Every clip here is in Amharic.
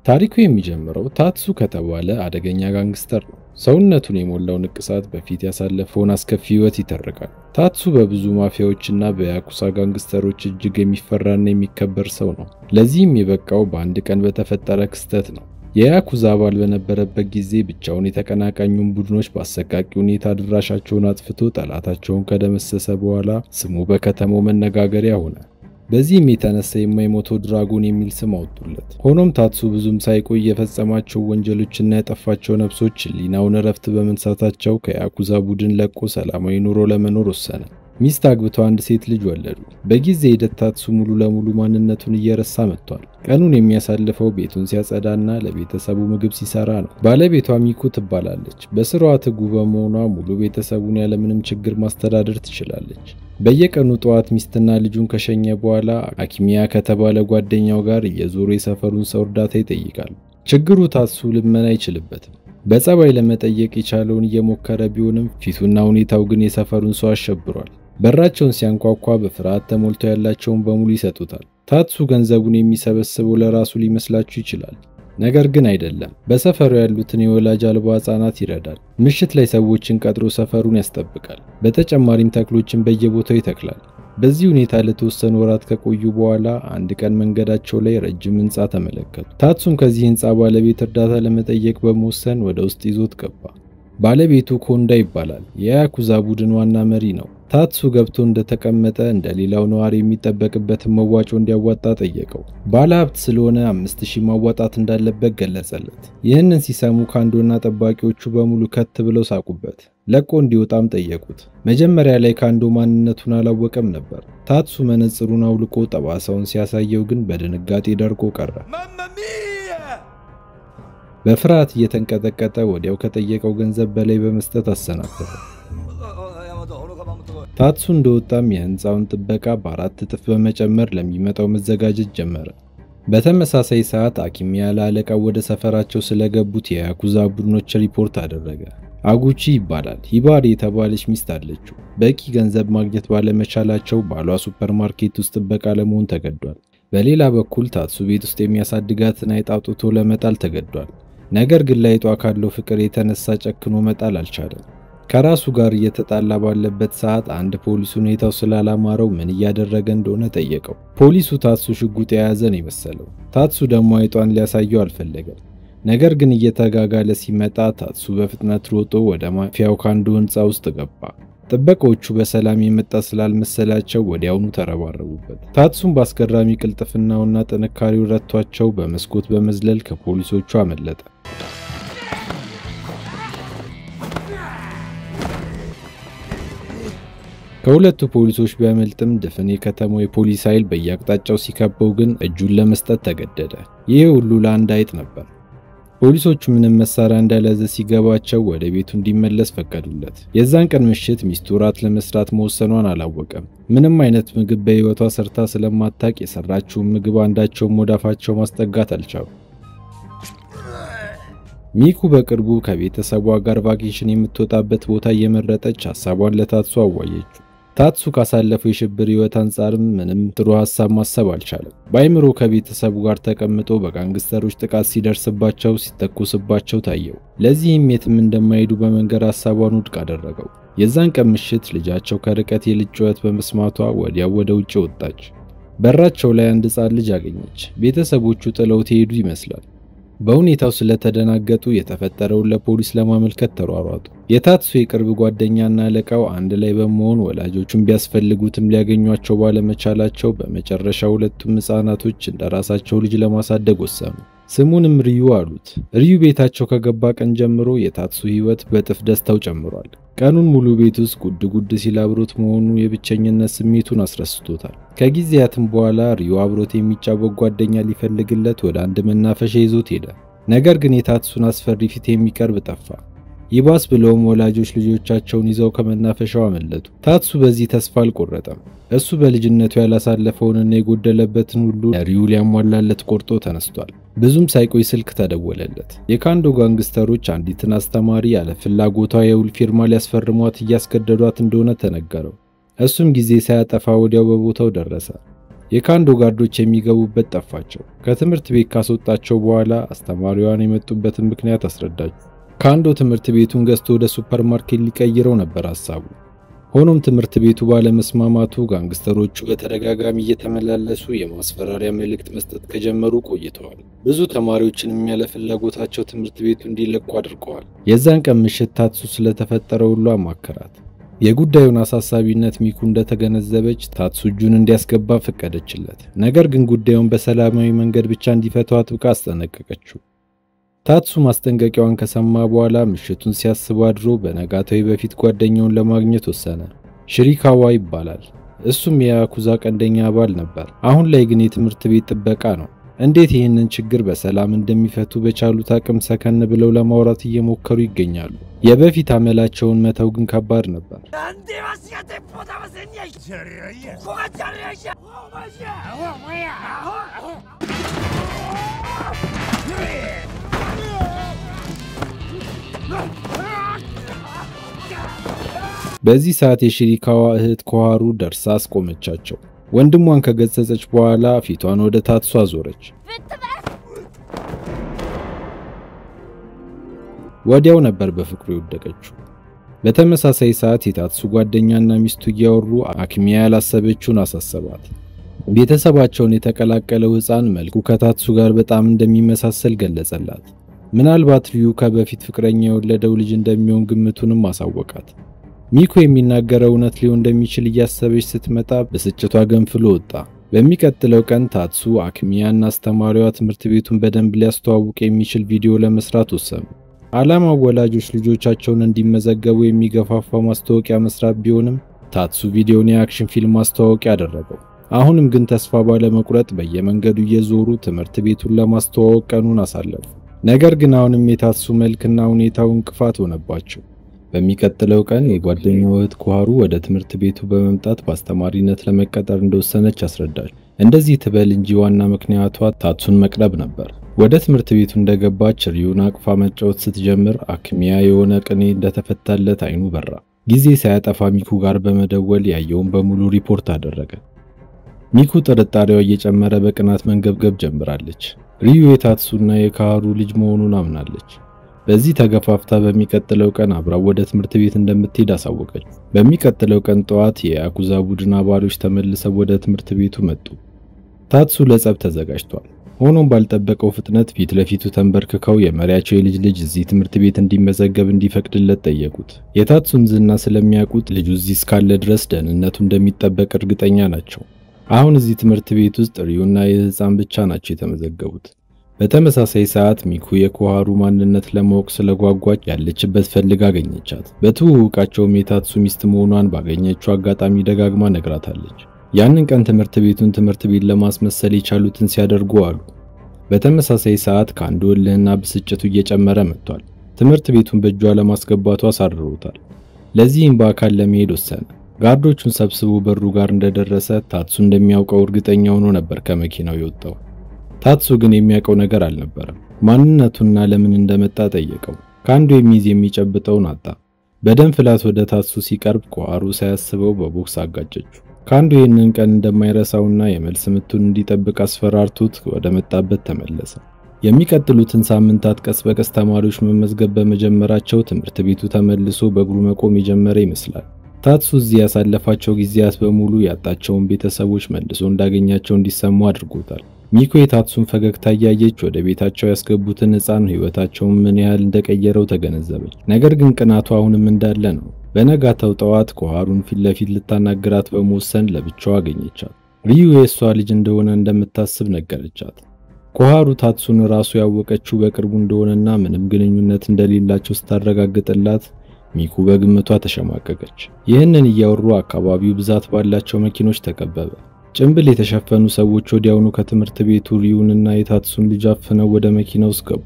ታሪኩ የሚጀምረው ታትሱ ከተባለ አደገኛ ጋንግስተር ነው። ሰውነቱን የሞላው ንቅሳት በፊት ያሳለፈውን አስከፊ ህይወት ይተርካል። ታትሱ በብዙ ማፊያዎችና በያኩሳ ጋንግስተሮች እጅግ የሚፈራና የሚከበር ሰው ነው። ለዚህም የበቃው በአንድ ቀን በተፈጠረ ክስተት ነው። የያኩዛ አባል በነበረበት ጊዜ ብቻውን የተቀናቃኙን ቡድኖች በአሰቃቂ ሁኔታ ድራሻቸውን አጥፍቶ ጠላታቸውን ከደመሰሰ በኋላ ስሙ በከተማው መነጋገሪያ ሆነ። በዚህም የተነሳ የማይሞተው ድራጎን የሚል ስም አወጡለት። ሆኖም ታትሱ ብዙም ሳይቆይ የፈጸማቸው ወንጀሎችና ያጠፋቸው ነፍሶች ህሊናውን እረፍት በመንሳታቸው ከያኩዛ ቡድን ለቆ ሰላማዊ ኑሮ ለመኖር ወሰነ። ሚስት አግብተው አንድ ሴት ልጅ ወለዱ። በጊዜ ሂደት ታትሱ ሙሉ ለሙሉ ማንነቱን እየረሳ መጥቷል። ቀኑን የሚያሳልፈው ቤቱን ሲያጸዳና ለቤተሰቡ ምግብ ሲሰራ ነው። ባለቤቷ ሚኩ ትባላለች። በስራዋ ትጉ በመሆኗ ሙሉ ቤተሰቡን ያለምንም ችግር ማስተዳደር ትችላለች። በየቀኑ ጠዋት ሚስትና ልጁን ከሸኘ በኋላ አኪሚያ ከተባለ ጓደኛው ጋር እየዞረ የሰፈሩን ሰው እርዳታ ይጠይቃል። ችግሩ ታትሱ ልመና አይችልበትም። በጸባይ ለመጠየቅ የቻለውን እየሞከረ ቢሆንም ፊቱና ሁኔታው ግን የሰፈሩን ሰው አሸብሯል። በራቸውን ሲያንኳኳ በፍርሃት ተሞልተው ያላቸውን በሙሉ ይሰጡታል። ታትሱ ገንዘቡን የሚሰበስበው ለራሱ ሊመስላችሁ ይችላል። ነገር ግን አይደለም። በሰፈሩ ያሉትን የወላጅ አልባ ህጻናት ይረዳል። ምሽት ላይ ሰዎችን ቀጥሮ ሰፈሩን ያስጠብቃል። በተጨማሪም ተክሎችን በየቦታው ይተክላል። በዚህ ሁኔታ ለተወሰኑ ወራት ከቆዩ በኋላ አንድ ቀን መንገዳቸው ላይ ረጅም ህንጻ ተመለከቱ። ታትሱም ከዚህ ህንጻ ባለቤት እርዳታ ለመጠየቅ በመወሰን ወደ ውስጥ ይዞት ገባ። ባለቤቱ ኮንዳ ይባላል። የያኩዛ ቡድን ዋና መሪ ነው። ታትሱ ገብቶ እንደተቀመጠ እንደሌላው ነዋሪ የሚጠበቅበትን መዋጮ እንዲያዋጣ ጠየቀው። ባለሀብት ስለሆነ 5000 ማዋጣት እንዳለበት ገለጸለት። ይህንን ሲሰሙ ካንዶና ጠባቂዎቹ በሙሉ ከት ብለው ሳቁበት። ለቆ እንዲወጣም ጠየቁት። መጀመሪያ ላይ ካንዶ ማንነቱን አላወቀም ነበር። ታትሱ መነጽሩን አውልቆ ጠባሳውን ሲያሳየው ግን በድንጋጤ ደርቆ ቀረ። በፍርሃት እየተንቀጠቀጠ ወዲያው ከጠየቀው ገንዘብ በላይ በመስጠት አሰናበተ። ታትሱ እንደወጣም የህንጻውን ጥበቃ በአራት እጥፍ በመጨመር ለሚመጣው መዘጋጀት ጀመረ። በተመሳሳይ ሰዓት አኪሚያ ለአለቃው ወደ ሰፈራቸው ስለገቡት የያኩዛ ቡድኖች ሪፖርት አደረገ። አጉቺ ይባላል። ሂባሪ የተባለች ሚስት አለችው። በቂ ገንዘብ ማግኘት ባለመቻላቸው ባሏ ሱፐርማርኬት ውስጥ ጥበቃ ለመሆን ተገዷል። በሌላ በኩል ታትሱ ቤት ውስጥ የሚያሳድጋትን አይጥ አውጥቶ ለመጣል ተገዷል። ነገር ግን ላይጧ ካለው ፍቅር የተነሳ ጨክኖ መጣል አልቻለም። ከራሱ ጋር እየተጣላ ባለበት ሰዓት አንድ ፖሊስ ሁኔታው ስላላማረው ምን እያደረገ እንደሆነ ጠየቀው። ፖሊሱ ታትሱ ሽጉጥ የያዘ ነው የመሰለው። ታትሱ ደግሞ አይጧን ሊያሳየው አልፈለገም። ነገር ግን እየተጋጋለ ሲመጣ ታትሱ በፍጥነት ሮጦ ወደ ማፊያው ካንዶ ህንጻ ውስጥ ገባ። ጥበቆቹ በሰላም የመጣ ስላልመሰላቸው ወዲያውኑ ተረባረቡበት። ታትሱም በአስገራሚ ቅልጥፍናውና ጥንካሬው ረቷቸው በመስኮት በመዝለል ከፖሊሶቹ አመለጠ። ከሁለቱ ፖሊሶች ቢያመልጥም ድፍን የከተማው የፖሊስ ኃይል በየአቅጣጫው ሲከበው ግን እጁን ለመስጠት ተገደደ። ይሄ ሁሉ ለአንድ አይጥ ነበር። ፖሊሶቹ ምንም መሳሪያ እንዳልያዘ ሲገባቸው ወደ ቤቱ እንዲመለስ ፈቀዱለት። የዛን ቀን ምሽት ሚስቱ ራት ለመስራት መወሰኗን አላወቀም። ምንም አይነት ምግብ በህይወቷ ሰርታ ስለማታውቅ የሰራችውን ምግብ አንዳቸውም ወዳፋቸው ማስጠጋት አልቻሉ። ሚኩ በቅርቡ ከቤተሰቧ ጋር ቫኬሽን የምትወጣበት ቦታ እየመረጠች ሐሳቧን ለታትሱ አዋየችው። ታትሱ ካሳለፈው የሽብር ህይወት አንጻርም ምንም ጥሩ ሐሳብ ማሰብ አልቻለም። ባይምሮ ከቤተሰቡ ጋር ተቀምጦ በጋንግስተሮች ጥቃት ሲደርስባቸው ሲተኩስባቸው ታየው። ለዚህም የትም እንደማይሄዱ በመንገር ሐሳቧን ውድቅ አደረገው። የዛን ቀን ምሽት ልጃቸው ከርቀት የልጅ ጩኸት በመስማቷ ወዲያው ወደ ውጭ ወጣች። በራቸው ላይ አንድ ህጻን ልጅ አገኘች። ቤተሰቦቹ ጥለው ሄዱ ይመስላል። በሁኔታው ስለተደናገጡ የተፈጠረውን ለፖሊስ ለማመልከት ተሯሯጡ። የታትሱ የቅርብ ጓደኛና አለቃው አንድ ላይ በመሆን ወላጆቹን ቢያስፈልጉትም ሊያገኟቸው ባለመቻላቸው በመጨረሻ ሁለቱም ህፃናቶች እንደራሳቸው ልጅ ለማሳደግ ወሰኑ። ስሙንም ሪዩ አሉት። ሪዩ ቤታቸው ከገባ ቀን ጀምሮ የታትሱ ህይወት በጥፍ ደስታው ጨምሯል። ቀኑን ሙሉ ቤት ውስጥ ጉድ ሲል አብሮት መሆኑ የብቸኝነት ስሜቱን አስረስቶታል። ከጊዜያትም በኋላ ሪዩ አብሮት የሚጫወት ጓደኛ ሊፈልግለት ወደ አንድ መናፈሻ ይዞት ሄደ። ነገር ግን የታትሱን አስፈሪ ፊት የሚቀርብ ጠፋ። ይባስ ብለውም ወላጆች ልጆቻቸውን ይዘው ከመናፈሻው አመለጡ። ታትሱ በዚህ ተስፋ አልቆረጠም። እሱ በልጅነቱ ያላሳለፈውንና የጎደለበትን ሁሉ ሪዩ ሊያሟላለት ቆርጦ ተነስቷል። ብዙም ሳይቆይ ስልክ ተደወለለት። የካንዶ ጋንግስተሮች አንዲትን አስተማሪ ያለ ፍላጎቷ የውል ፊርማ ሊያስፈርሟት እያስገደዷት እንደሆነ ተነገረው። እሱም ጊዜ ሳያጠፋ ወዲያው በቦታው ደረሰ። የካንዶ ጋርዶች የሚገቡበት ጠፋቸው። ከትምህርት ቤት ካስወጣቸው በኋላ አስተማሪዋን የመጡበትን ምክንያት አስረዳቸው። ካንዶ ትምህርት ቤቱን ገዝቶ ወደ ሱፐርማርኬት ሊቀይረው ነበር ሐሳቡ። ሆኖም ትምህርት ቤቱ ባለመስማማቱ ጋንግስተሮቹ በተደጋጋሚ እየተመላለሱ የማስፈራሪያ መልእክት መስጠት ከጀመሩ ቆይተዋል። ብዙ ተማሪዎችንም ያለ ፍላጎታቸው ትምህርት ቤቱ እንዲለቁ አድርገዋል። የዛን ቀን ምሽት ታትሱ ስለተፈጠረው ሁሉ አማከራት። የጉዳዩን አሳሳቢነት ሚኩ እንደተገነዘበች ታትሱ እጁን እንዲያስገባ ፈቀደችለት። ነገር ግን ጉዳዩን በሰላማዊ መንገድ ብቻ እንዲፈታው አጥብቃ አስጠነቀቀችው። ታትሱ ማስጠንቀቂያዋን ከሰማ በኋላ ምሽቱን ሲያስብ አድሮ በነጋታው በፊት ጓደኛውን ለማግኘት ወሰነ። ሽሪካዋ ይባላል። እሱም የያኩዛ ቀንደኛ አባል ነበር። አሁን ላይ ግን የትምህርት ቤት ጥበቃ ነው። እንዴት ይህንን ችግር በሰላም እንደሚፈቱ በቻሉት አቅም ሰከን ብለው ለማውራት እየሞከሩ ይገኛሉ። የበፊት አመላቸውን መተው ግን ከባድ ነበር። በዚህ ሰዓት የሽሪካዋ እህት ኮሃሩ ደርሳ አስቆመቻቸው። ወንድሟን ከገጸጸች በኋላ ፊቷን ወደ ታትሱ አዞረች። ወዲያው ነበር በፍቅሩ የወደቀችው። በተመሳሳይ ሰዓት የታትሱ ጓደኛና ሚስቱ እያወሩ አክሚያ ያላሰበችውን አሳሰባት። ቤተሰባቸውን የተቀላቀለው ሕፃን መልኩ ከታትሱ ጋር በጣም እንደሚመሳሰል ገለጸላት። ምናልባት ሪዩ ከበፊት ፍቅረኛ የወለደው ልጅ እንደሚሆን ግምቱንም አሳወቃት። ሚኩ የሚናገረው እውነት ሊሆን እንደሚችል እያሰበች ስትመጣ ብስጭቷ ገንፍሎ ወጣ። በሚቀጥለው ቀን ታትሱ አክሚያና አስተማሪዋ ትምህርት ቤቱን በደንብ ሊያስተዋውቅ የሚችል ቪዲዮ ለመስራት ወሰኑ። ዓላማው ወላጆች ልጆቻቸውን እንዲመዘገቡ የሚገፋፋ ማስተዋወቂያ መስራት ቢሆንም ታትሱ ቪዲዮን የአክሽን ፊልም ማስተዋወቂያ አደረገው። አሁንም ግን ተስፋ ባለመቁረጥ በየመንገዱ እየዞሩ ትምህርት ቤቱን ለማስተዋወቅ ቀኑን አሳለፉ። ነገር ግን አሁንም የታትሱ መልክና ሁኔታው እንቅፋት ሆነባቸው። በሚቀጥለው ቀን የጓደኛው እህት ኮሃሩ ወደ ትምህርት ቤቱ በመምጣት በአስተማሪነት ለመቀጠር እንደወሰነች አስረዳች። እንደዚህ ትበል እንጂ ዋና ምክንያቷ ታትሱን መቅረብ ነበር። ወደ ትምህርት ቤቱ እንደገባች ሪዩን አቅፋ መጫወት ስትጀምር አክሚያ የሆነ ቅኔ እንደተፈታለት አይኑ በራ። ጊዜ ሳያጠፋ ሚኩ ጋር በመደወል ያየውን በሙሉ ሪፖርት አደረገ። ሚኩ ጥርጣሬዋ እየጨመረ በቅናት መንገብገብ ጀምራለች። ሪዩ የታትሱና የካሃሩ ልጅ መሆኑን አምናለች። በዚህ ተገፋፍታ በሚቀጥለው ቀን አብራው ወደ ትምህርት ቤት እንደምትሄድ አሳወቀች። በሚቀጥለው ቀን ጠዋት የያኩዛ ቡድን አባሎች ተመልሰው ወደ ትምህርት ቤቱ መጡ። ታትሱ ለጸብ ተዘጋጅቷል። ሆኖም ባልጠበቀው ፍጥነት ፊት ለፊቱ ተንበርክከው የመሪያቸው የልጅ ልጅ እዚህ ትምህርት ቤት እንዲመዘገብ እንዲፈቅድለት ጠየቁት። የታትሱን ዝና ስለሚያውቁት ልጁ እዚህ እስካለ ድረስ ደህንነቱ እንደሚጠበቅ እርግጠኛ ናቸው። አሁን እዚህ ትምህርት ቤት ውስጥ ሪዩና የህፃን ብቻ ናቸው የተመዘገቡት። በተመሳሳይ ሰዓት ሚኩ የኮሃሩ ማንነት ለማወቅ ስለጓጓች ያለችበት ፈልጋ አገኘቻት። በትውውቃቸውም የታትሱ ሚስት መሆኗን ባገኘችው አጋጣሚ ደጋግማ ነግራታለች። ያንን ቀን ትምህርት ቤቱን ትምህርት ቤት ለማስመሰል የቻሉትን ሲያደርጉ አሉ። በተመሳሳይ ሰዓት ካንዶ እልህና ብስጭቱ እየጨመረ መጥቷል። ትምህርት ቤቱን በእጇ ለማስገባቷ አሳርሮታል። ለዚህም በአካል ለመሄድ ወሰነ። ጋርዶቹን ሰብስቦ በሩ ጋር እንደደረሰ ታትሱ እንደሚያውቀው እርግጠኛ ሆኖ ነበር ከመኪናው የወጣው። ታትሱ ግን የሚያውቀው ነገር አልነበረም። ማንነቱና ለምን እንደመጣ ጠየቀው። ካንዶ የሚይዝ የሚጨብጠውን አጣ። በደም ፍላት ወደ ታትሱ ሲቀርብ ኮሃሩ ሳያስበው በቦክስ አጋጨችው። ካንዶ ይህንን ቀን እንደማይረሳውና የመልስ ምቱን እንዲጠብቅ አስፈራርቶት ወደ መጣበት ተመለሰ። የሚቀጥሉትን ሳምንታት ቀስ በቀስ ተማሪዎች መመዝገብ በመጀመራቸው ትምህርት ቤቱ ተመልሶ በእግሩ መቆም የጀመረ ይመስላል። ታትሱ እዚህ ያሳለፋቸው ጊዜያት በሙሉ ያጣቸውን ቤተሰቦች መልሶ እንዳገኛቸው እንዲሰሙ አድርጎታል። ሚኮ የታትሱን ፈገግታ እያየች ወደ ቤታቸው ያስገቡትን ሕፃን ህይወታቸውን ምን ያህል እንደቀየረው ተገነዘበች። ነገር ግን ቅናቱ አሁንም እንዳለ ነው። በነጋታው ጠዋት ኮሃሩን ፊት ለፊት ልታናግራት በመወሰን ለብቻዋ አገኘቻት። ሪዩ የሷ ልጅ እንደሆነ እንደምታስብ ነገረቻት። ኮሃሩ ታትሱን ራሱ ያወቀችው በቅርቡ እንደሆነና ምንም ግንኙነት እንደሌላቸው ስታረጋግጥላት ሚኩ በግምቷ ተሸማቀቀች። ይህንን እያወሩ አካባቢው ብዛት ባላቸው መኪኖች ተከበበ። ጭንብል የተሸፈኑ ሰዎች ወዲያውኑ ከትምህርት ቤቱ ሪዩንና የታትሱን ልጅ አፍነው ወደ መኪናው ውስጥ ገቡ።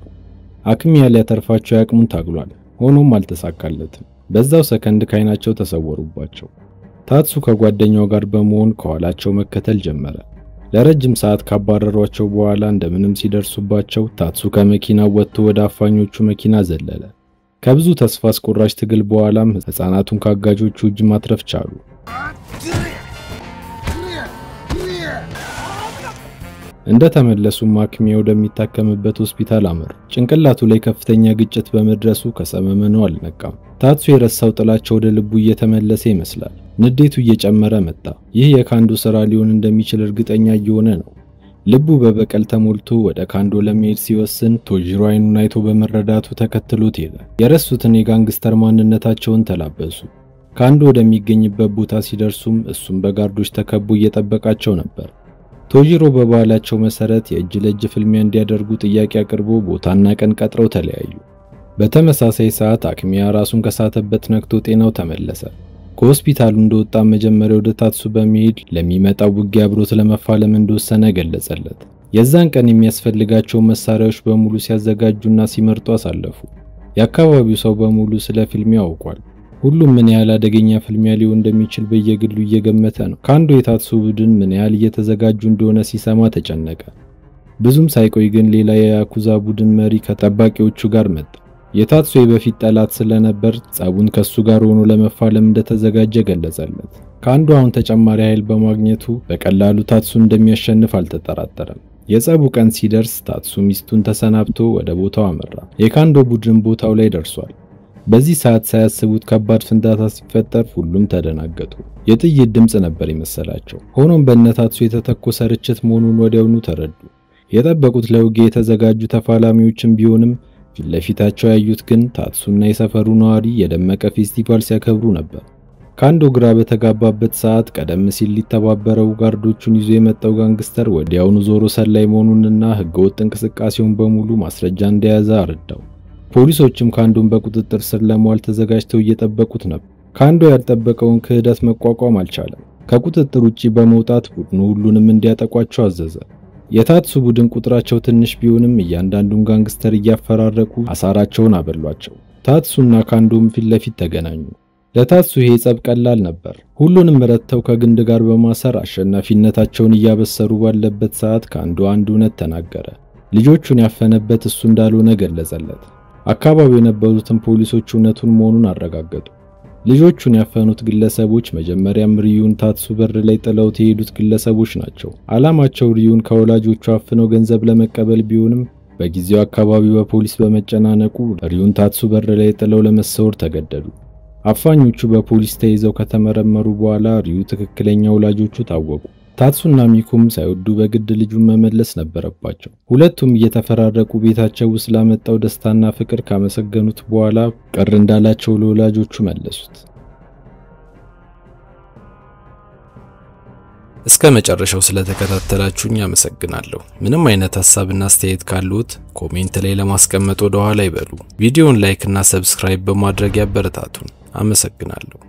አክሚያ ሊያተርፋቸው ያቅሙን ታግሏል። ሆኖም አልተሳካለትም። በዛው ሰከንድ ካይናቸው ተሰወሩባቸው። ታትሱ ከጓደኛው ጋር በመሆን ከኋላቸው መከተል ጀመረ። ለረጅም ሰዓት ካባረሯቸው በኋላ እንደምንም ሲደርሱባቸው ታትሱ ከመኪናው ወጥቶ ወደ አፋኞቹ መኪና ዘለለ። ከብዙ ተስፋ አስቆራጭ ትግል በኋላም ሕፃናቱን ካጋጆቹ እጅ ማትረፍ ቻሉ። እንደተመለሱ ማክሚያ ወደሚታከምበት ሆስፒታል አመሩ። ጭንቅላቱ ላይ ከፍተኛ ግጭት በመድረሱ ከሰመመኑ አልነቃም። ታትሱ የረሳው ጥላቻው ወደ ልቡ እየተመለሰ ይመስላል። ንዴቱ እየጨመረ መጣ። ይህ የካንዶ ስራ ሊሆን እንደሚችል እርግጠኛ እየሆነ ነው። ልቡ በበቀል ተሞልቶ ወደ ካንዶ ለመሄድ ሲወስን ቶጂሮ አይኑን አይቶ በመረዳቱ ተከትሎት ሄደ። የረሱትን የጋንግስተር ማንነታቸውን ተላበሱ። ካንዶ ወደሚገኝበት ቦታ ሲደርሱም እሱም በጋርዶች ተከቦ እየጠበቃቸው ነበር። ቶጂሮ በባህላቸው መሰረት የእጅ ለእጅ ፍልሚያ እንዲያደርጉ ጥያቄ አቅርቦ ቦታና ቀን ቀጥረው ተለያዩ። በተመሳሳይ ሰዓት አክሚያ ራሱን ከሳተበት ነክቶ ጤናው ተመለሰ። ከሆስፒታሉ እንደወጣ መጀመሪያ ወደ ታትሱ በመሄድ ለሚመጣው ውጊያ አብሮት ለመፋለም እንደወሰነ ገለጸለት። የዛን ቀን የሚያስፈልጋቸው መሳሪያዎች በሙሉ ሲያዘጋጁና ሲመርጡ አሳለፉ። የአካባቢው ሰው በሙሉ ስለ ፍልሚያው አውቋል። ሁሉም ምን ያህል አደገኛ ፍልሚያ ሊሆን እንደሚችል በየግሉ እየገመተ ነው። ካንዶ የታትሱ ቡድን ምን ያህል እየተዘጋጁ እንደሆነ ሲሰማ ተጨነቀ። ብዙም ሳይቆይ ግን ሌላ የያኩዛ ቡድን መሪ ከጠባቂዎቹ ጋር መጣ። የታትሱ የበፊት ጠላት ስለነበር ጸቡን ከሱ ጋር ሆኖ ለመፋለም እንደተዘጋጀ ገለጸለት። ካንዶ አሁን ተጨማሪ ኃይል በማግኘቱ በቀላሉ ታትሱ እንደሚያሸንፍ አልተጠራጠረም። የጸቡ ቀን ሲደርስ ታትሱ ሚስቱን ተሰናብቶ ወደ ቦታው አመራ። የካንዶ ቡድን ቦታው ላይ ደርሷል። በዚህ ሰዓት ሳያስቡት ከባድ ፍንዳታ ሲፈጠር ሁሉም ተደናገጡ። የጥይት ድምጽ ነበር የመሰላቸው። ሆኖም በእነታትሱ የተተኮሰ ርችት መሆኑን ወዲያውኑ ተረዱ። የጠበቁት ለውጊያ የተዘጋጁ ተፋላሚዎችም ቢሆንም ፊት ለፊታቸው ያዩት ግን ታትሱና የሰፈሩ ነዋሪ የደመቀ ፌስቲቫል ሲያከብሩ ነበር። ካንዶ ግራ በተጋባበት ሰዓት ቀደም ሲል ሊተባበረው ጋርዶቹን ይዞ የመጣው ጋንግስተር ወዲያውኑ ዞሮ ሰላይ መሆኑንና ህገወጥ እንቅስቃሴውን በሙሉ ማስረጃ እንደያዘ አረዳው። ፖሊሶችም ካንዶን በቁጥጥር ስር ለማዋል ተዘጋጅተው እየጠበቁት ነበር። ካንዶ ያልጠበቀውን ክህደት መቋቋም አልቻለም። ከቁጥጥር ውጪ በመውጣት ቡድኑ ሁሉንም እንዲያጠቋቸው አዘዘ። የታትሱ ቡድን ቁጥራቸው ትንሽ ቢሆንም እያንዳንዱን ጋንግስተር እያፈራረቁ አሳራቸውን አበሏቸው። ታትሱና ካንዶም ፊት ለፊት ተገናኙ። ለታትሱ ይሄ ጸብ ቀላል ነበር። ሁሉንም ረተው ከግንድ ጋር በማሰር አሸናፊነታቸውን እያበሰሩ ባለበት ሰዓት ካንዶ አንድ እውነት ተናገረ። ልጆቹን ያፈነበት እሱ እንዳልሆነ ገለጸለት። አካባቢው የነበሩትን ፖሊሶች እውነቱን መሆኑን አረጋገጡ። ልጆቹን ያፈኑት ግለሰቦች መጀመሪያም ሪዩን ታትሱ በር ላይ ጥለውት የሄዱት ግለሰቦች ናቸው። ዓላማቸው ሪዩን ከወላጆቹ አፍነው ገንዘብ ለመቀበል ቢሆንም በጊዜው አካባቢው በፖሊስ በመጨናነቁ ሪዩን ታትሱ በር ላይ ጥለው ለመሰወር ተገደዱ። አፋኞቹ በፖሊስ ተይዘው ከተመረመሩ በኋላ ሪዩ ትክክለኛ ወላጆቹ ታወቁ። ታትሱና ሚኩም ሳይወዱ በግድ ልጁን መመለስ ነበረባቸው። ሁለቱም እየተፈራረቁ ቤታቸው ውስጥ ላመጣው ደስታና ፍቅር ካመሰገኑት በኋላ ቅር እንዳላቸው ለወላጆቹ መለሱት። እስከ መጨረሻው ስለተከታተላችሁኝ አመሰግናለሁ። ምንም አይነት ሐሳብና አስተያየት ካሉት ኮሜንት ላይ ለማስቀመጥ ወደ ኋላ ይበሉ። ቪዲዮውን ላይክ እና ሰብስክራይብ በማድረግ ያበረታቱን። አመሰግናለሁ።